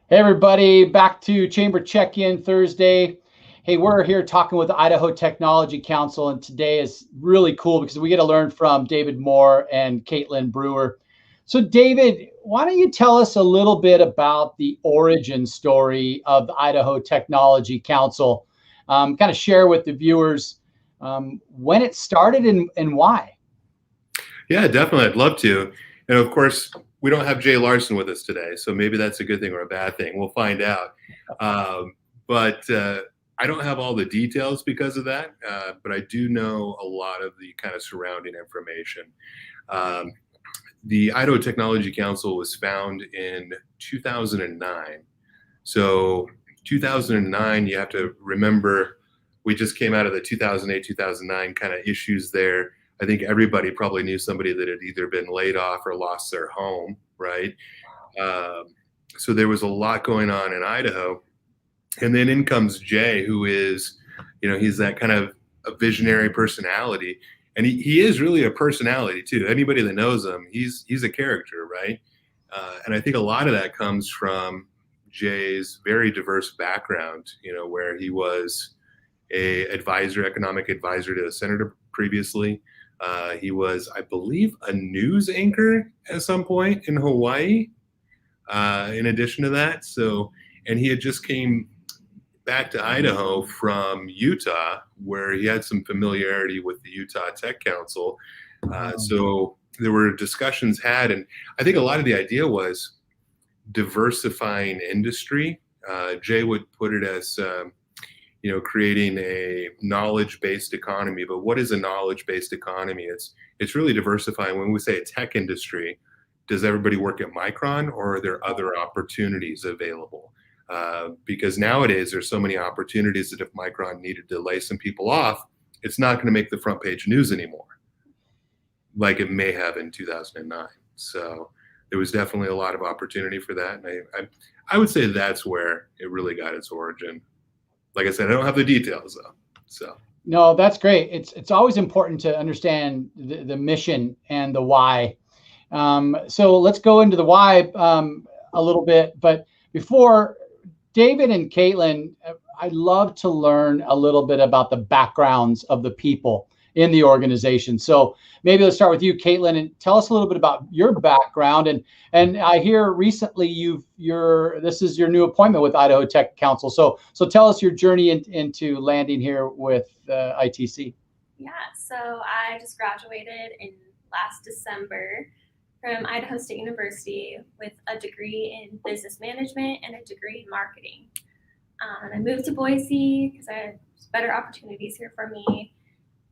Hey everybody, back to Chamber Check-In Thursday. Hey, we're here talking with the Idaho Technology Council, and today is really cool because we get to learn from David Moore and Caitlin Brewer. So David, why don't you tell us a little bit about the origin story of the Idaho Technology Council? Kind of share with the viewers when it started and why. Yeah, definitely. I'd love to. And of course, we don't have Jay Larson with us today, so maybe that's a good thing or a bad thing. We'll find out. But I don't have all the details because of that, but I do know a lot of the kind of surrounding information. The Idaho Technology Council was found in 2009. So 2009, you have to remember, we just came out of the 2008, 2009 kind of issues there. I think everybody probably knew somebody that had either been laid off or lost their home, right? So there was a lot going on in Idaho. And then in comes Jay, who is, he's that kind of a visionary personality. And he is really a personality too. Anybody that knows him, he's a character, right? And I think a lot of that comes from Jay's very diverse background, where he was a economic advisor to a senator previously. He was, I believe, a news anchor at some point in Hawaii, in addition to that. And he had just came back to Idaho from Utah, where he had some familiarity with the Utah Tech Council. So there were discussions had, and I think a lot of the idea was diversifying industry. Jay would put it as, creating a knowledge-based economy. But what is a knowledge-based economy? It's really diversifying. When we say a tech industry, does everybody work at Micron, or are there other opportunities available? Because nowadays there's so many opportunities that if Micron needed to lay some people off, it's not going to make the front page news anymore, like it may have in 2009. So there was definitely a lot of opportunity for that. And I would say that's where it really got its origin. Like I said, I don't have the details though. So no, that's great. It's always important to understand the mission and the why. So let's go into the why a little bit. But before, David and Caitlin, I'd love to learn a little bit about the backgrounds of the people in the organization. So maybe let's start with you, Caitlin, and tell us a little bit about your background. And I hear recently this is your new appointment with Idaho Tech Council. So tell us your journey into landing here with ITC. Yeah, so I just graduated in last December from Idaho State University with a degree in business management and a degree in marketing. And I moved to Boise because I had better opportunities here for me.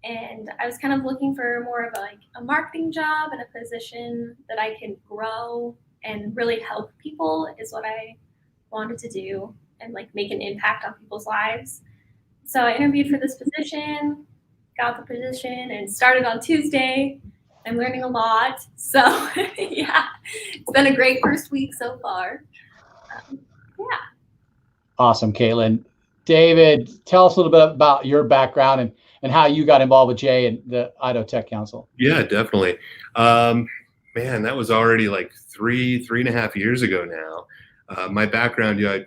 And I was kind of looking for more of a marketing job and a position that I can grow and really help people is what I wanted to do, and make an impact on people's lives. So I interviewed for this position, got the position, and started on Tuesday. I'm learning a lot. So yeah, it's been a great first week so far. Yeah. Awesome, Caitlin. David, tell us a little bit about your background and how you got involved with Jay and the Idaho Tech Council. Yeah, definitely. Man, that was already like three and a half years ago now. My background, a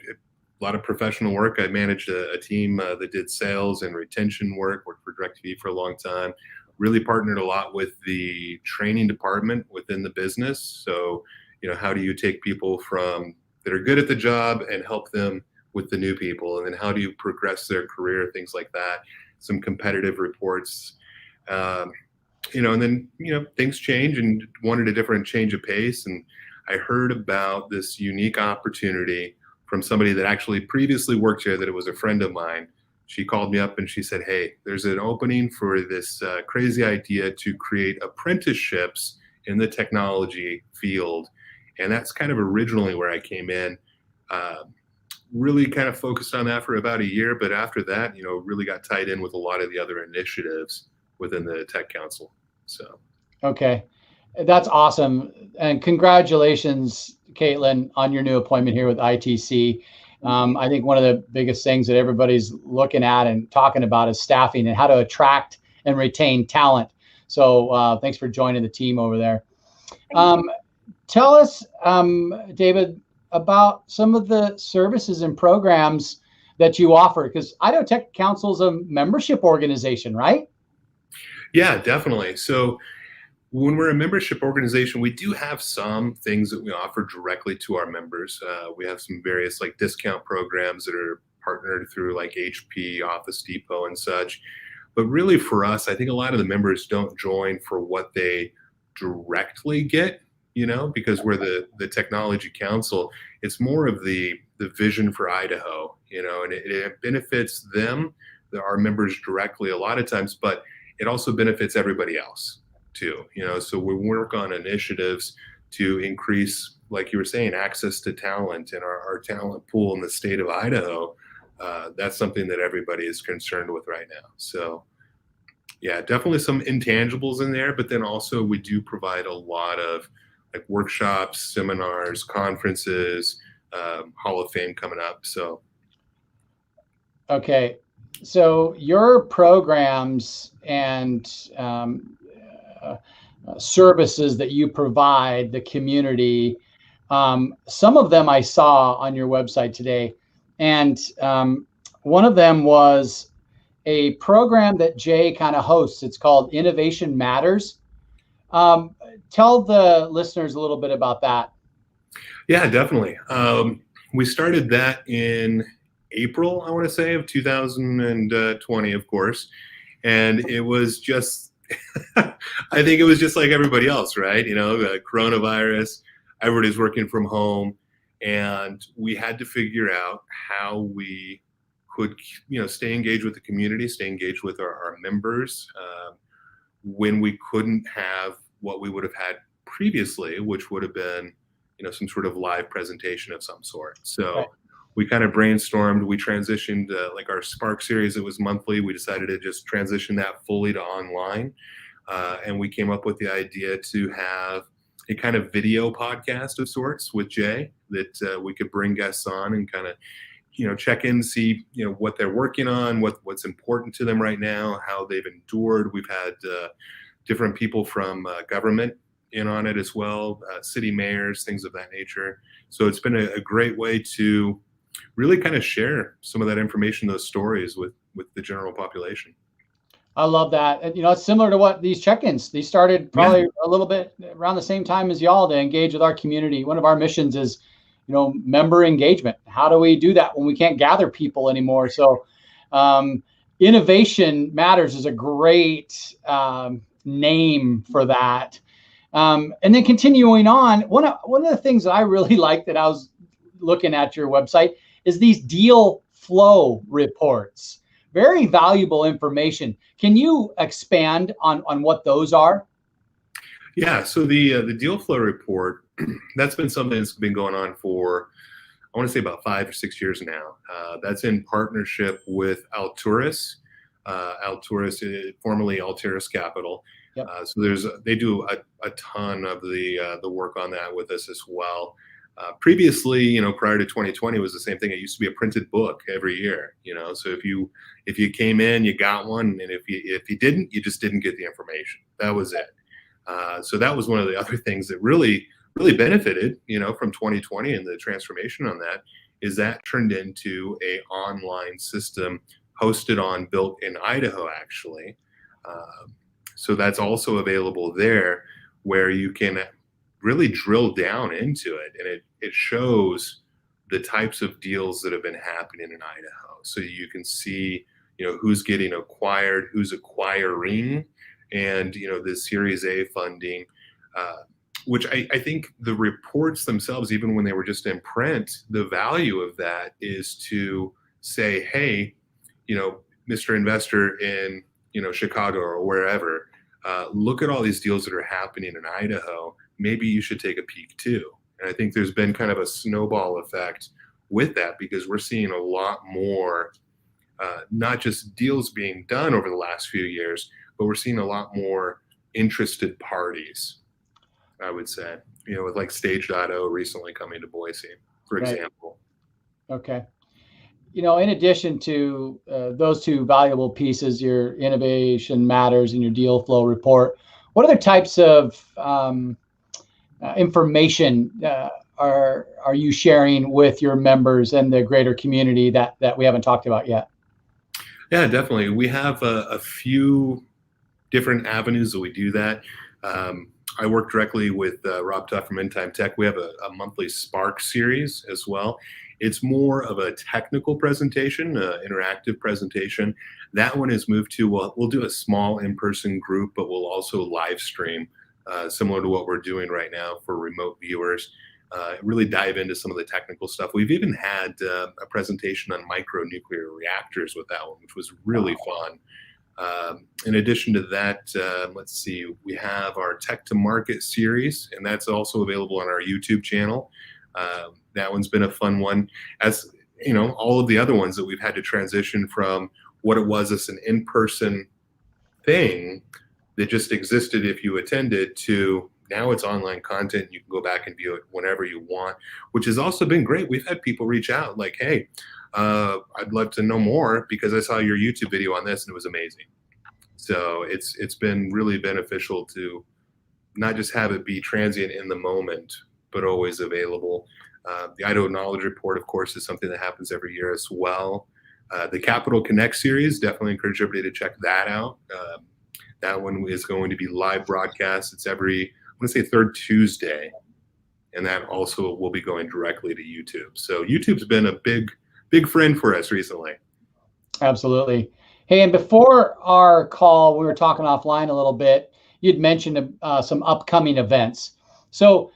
lot of professional work. I managed a team that did sales and retention work, worked for DirecTV for a long time. Really partnered a lot with the training department within the business. So, how do you take people that are good at the job and help them with the new people? And then how do you progress their career, things like that. Some competitive reports, and then, things change and wanted a different change of pace. And I heard about this unique opportunity from somebody that actually previously worked here, that it was a friend of mine. She called me up and she said, hey, there's an opening for this crazy idea to create apprenticeships in the technology field. And that's kind of originally where I came in. Really kind of focused on that for about a year. But after that, really got tied in with a lot of the other initiatives within the Tech Council. So. Okay. That's awesome. And congratulations, Caitlin, on your new appointment here with ITC. I think one of the biggest things that everybody's looking at and talking about is staffing and how to attract and retain talent. So thanks for joining the team over there. Tell us, David, about some of the services and programs that you offer? Because Idaho Tech Council is a membership organization, right? Yeah, definitely. So when we're a membership organization, we do have some things that we offer directly to our members. We have some various like discount programs that are partnered through like HP, Office Depot, and such. But really, for us, I think a lot of the members don't join for what they directly get, because we're the technology council. It's more of the vision for Idaho, and it benefits them, our members directly a lot of times, but it also benefits everybody else too. So we work on initiatives to increase, like you were saying, access to talent and our talent pool in the state of Idaho. That's something that everybody is concerned with right now. So yeah, definitely some intangibles in there, but then also we do provide a lot of like workshops, seminars, conferences, Hall of Fame coming up. So okay, so your programs and services that you provide the community, some of them I saw on your website today, and one of them was a program that Jay kind of hosts. It's called Innovation Matters. Tell the listeners a little bit about that. Yeah, definitely. We started that in April, I want to say, of 2020, of course. And it was just, I think it was just like everybody else, right? The coronavirus, everybody's working from home. And we had to figure out how we could, stay engaged with the community, stay engaged with our members when we couldn't have what we would have had previously, which would have been, some sort of live presentation of some sort. So Right. we kind of brainstormed, we transitioned like our Spark series, it was monthly. We decided to just transition that fully to online. And we came up with the idea to have a kind of video podcast of sorts with Jay that we could bring guests on and kind of, check in, see, what they're working on, what's important to them right now, how they've endured. We've had different people from government in on it as well, city mayors, things of that nature. So it's been a great way to really kind of share some of that information, those stories with the general population. I love that. And, it's similar to what these check-ins, these started probably a little bit around the same time as y'all to engage with our community. One of our missions is, member engagement. How do we do that when we can't gather people anymore? So Innovation Matters is a great name for that. And then continuing on, one of the things that I really like that I was looking at your website is these deal flow reports. Very valuable information. Can you expand on what those are? Yeah, so the deal flow report, that's been something that's been going on for, I want to say about 5 or 6 years now. That's in partnership with Alturas. Alturas, formerly Altiris Capital. Yep. So they do a ton of the work on that with us as well. Previously, prior to 2020, was the same thing. It used to be a printed book every year. So if you came in, you got one, and if you didn't, you just didn't get the information. That was it. So that was one of the other things that really benefited, from 2020 and the transformation on that, is that turned into a online system hosted on built in Idaho, actually. So that's also available there, where you can really drill down into it, and it shows the types of deals that have been happening in Idaho. So you can see, who's getting acquired, who's acquiring, and the Series A funding, which I think the reports themselves, even when they were just in print, the value of that is to say, hey, Mr. Investor in Chicago or wherever, look at all these deals that are happening in Idaho. Maybe you should take a peek too. And I think there's been kind of a snowball effect with that, because we're seeing a lot more, not just deals being done over the last few years, but we're seeing a lot more interested parties, I would say, with like Stage.O recently coming to Boise, for Right. example. Okay. In addition to those two valuable pieces, your Innovation Matters and your Deal Flow Report, what other types of information are you sharing with your members and the greater community that we haven't talked about yet? Yeah, definitely. We have a few different avenues that we do that. I work directly with Rob Tuff from End Time Tech. We have a monthly Spark series as well. It's more of a technical presentation, interactive presentation. That one is moved to, we'll do a small in-person group, but we'll also live stream, similar to what we're doing right now for remote viewers. Really dive into some of the technical stuff. We've even had a presentation on micronuclear reactors with that one, which was really fun. In addition to that, let's see, we have our Tech to Market series, and that's also available on our YouTube channel. That one's been a fun one. As you know, all of the other ones that we've had to transition from what it was as an in-person thing that just existed if you attended to now it's online content. You can go back and view it whenever you want, which has also been great. We've had people reach out like, hey, I'd love to know more because I saw your YouTube video on this and it was amazing. So it's been really beneficial to not just have it be transient in the moment, but always available. The Idaho Knowledge Report, of course, is something that happens every year as well. The Capital Connect series, definitely encourage everybody to check that out. That one is going to be live broadcast. It's every, I want to say, third Tuesday. And that also will be going directly to YouTube. So YouTube's been a big friend for us recently. Absolutely. Hey, and before our call, we were talking offline a little bit. You'd mentioned some upcoming events. So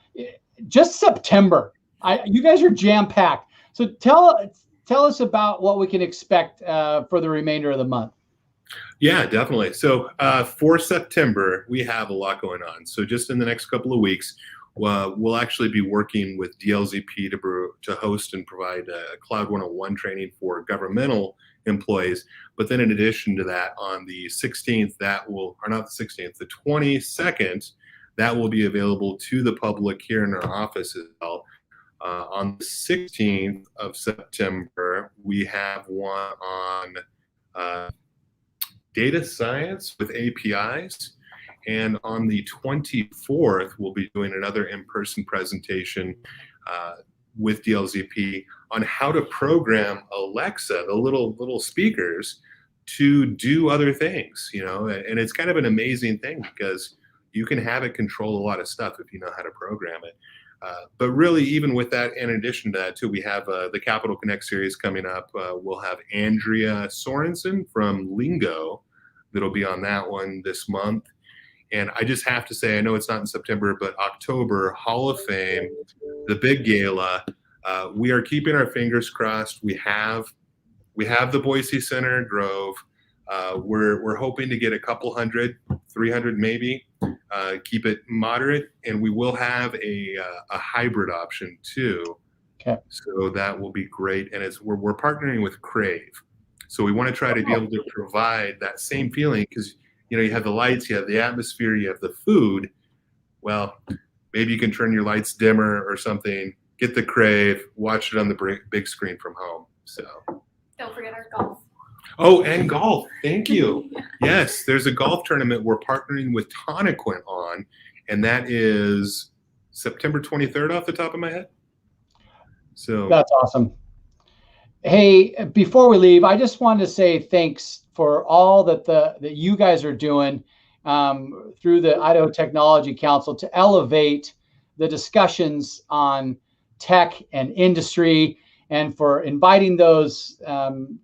just September, you guys are jam-packed. So tell us about what we can expect for the remainder of the month. Yeah, definitely. So for September, we have a lot going on. So just in the next couple of weeks, we'll actually be working with DLZP to host and provide Cloud 101 training for governmental employees. But then in addition to that, on the 16th, the 22nd, that will be available to the public here in our office as well. On the 16th of September, we have one on data science with APIs. And on the 24th, we'll be doing another in-person presentation with DLZP on how to program Alexa, the little speakers, to do other things, you know. And it's kind of an amazing thing because you can have it control a lot of stuff if you know how to program it. But really, even with that, in addition to that, too, we have the Capital Connect series coming up. We'll have Andrea Sorensen from Lingo that'll be on that one this month. And I just have to say, I know it's not in September, but October, Hall of Fame, the big gala. We are keeping our fingers crossed. We have the Boise Center Grove. We're hoping to get a couple hundred, 300 maybe. Keep it moderate, and we will have a hybrid option too. Okay. So that will be great, and we're partnering with Crave. So we want to try to be able to provide that same feeling because you know you have the lights, you have the atmosphere, you have the food. Well, maybe you can turn your lights dimmer or something. Get the Crave, watch it on the big screen from home. So don't forget our golf. Oh, and golf. Thank you. Yes, there's a golf tournament we're partnering with Tonaquin on, and that is September 23rd off the top of my head. So that's awesome. Hey, before we leave, I just wanted to say thanks for all that you guys are doing through the Idaho Technology Council to elevate the discussions on tech and industry, and for inviting those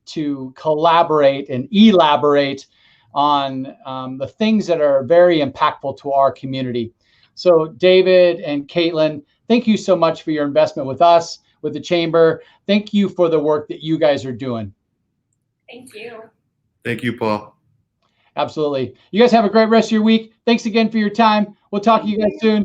to collaborate and elaborate on the things that are very impactful to our community. So David and Caitlin, thank you so much for your investment with us, with the Chamber. Thank you for the work that you guys are doing. Thank you. Thank you, Paul. Absolutely. You guys have a great rest of your week. Thanks again for your time. We'll talk to you guys soon.